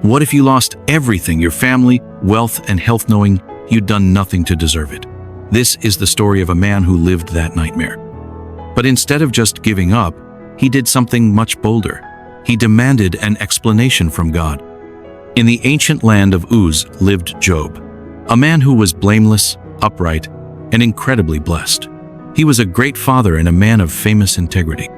What if you lost everything, your family, wealth, and health, knowing you'd done nothing to deserve it? This is the story of a man who lived that nightmare. But instead of just giving up, he did something much bolder. He demanded an explanation from God. In the ancient land of Uz lived Job, a man who was blameless, upright, and incredibly blessed. He was a great father and a man of famous integrity.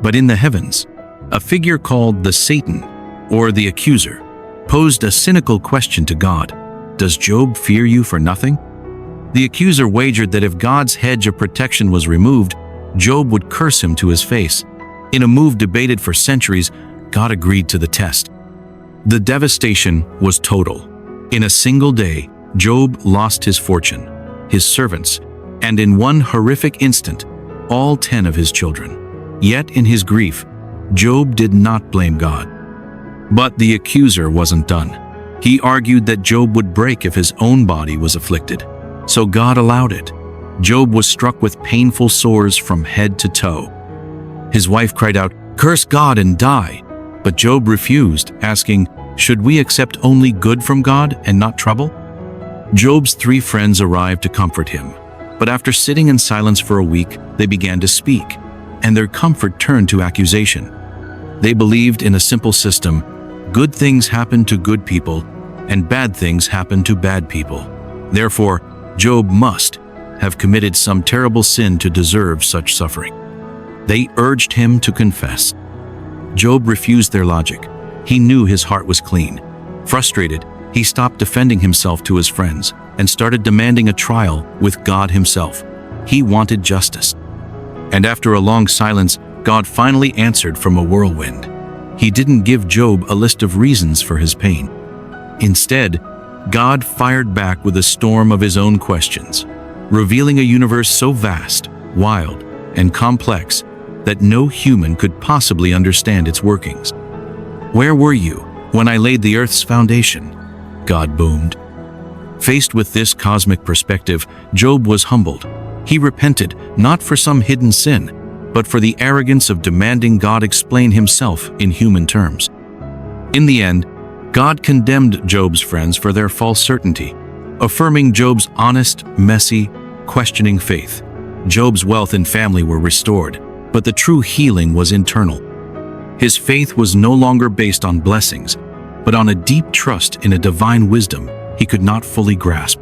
But in the heavens, a figure called the Satan, or the accuser, posed a cynical question to God. Does Job fear you for nothing? The accuser wagered that if God's hedge of protection was removed, Job would curse him to his face. In a move debated for centuries, God agreed to the test. The devastation was total. In a single day, Job lost his fortune, his servants, and in one horrific instant, all 10 of his children. Yet in his grief, Job did not blame God. But the accuser wasn't done. He argued that Job would break if his own body was afflicted. So God allowed it. Job was struck with painful sores from head to toe. His wife cried out, "Curse God and die." But Job refused, asking, "Should we accept only good from God and not trouble?" Job's 3 friends arrived to comfort him. But after sitting in silence for a week, they began to speak, and their comfort turned to accusation. They believed in a simple system: good things happen to good people, and bad things happen to bad people. Therefore, Job must have committed some terrible sin to deserve such suffering. They urged him to confess. Job refused their logic. He knew his heart was clean. Frustrated, he stopped defending himself to his friends and started demanding a trial with God himself. He wanted justice. And after a long silence, God finally answered from a whirlwind. He didn't give Job a list of reasons for his pain. Instead, God fired back with a storm of his own questions, revealing a universe so vast, wild, and complex that no human could possibly understand its workings. "Where were you when I laid the earth's foundation?" God boomed. Faced with this cosmic perspective, Job was humbled. He repented, not for some hidden sin, but for the arrogance of demanding God explain himself in human terms. In the end, God condemned Job's friends for their false certainty, affirming Job's honest, messy, questioning faith. Job's wealth and family were restored, but the true healing was internal. His faith was no longer based on blessings, but on a deep trust in a divine wisdom he could not fully grasp.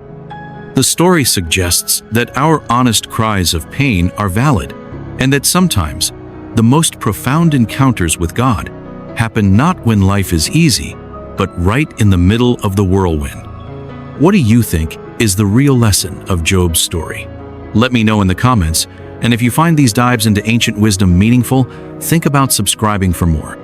The story suggests that our honest cries of pain are valid, and that sometimes the most profound encounters with God happen not when life is easy, but right in the middle of the whirlwind. What do you think is the real lesson of Job's story? Let me know in the comments, and if you find these dives into ancient wisdom meaningful, think about subscribing for more.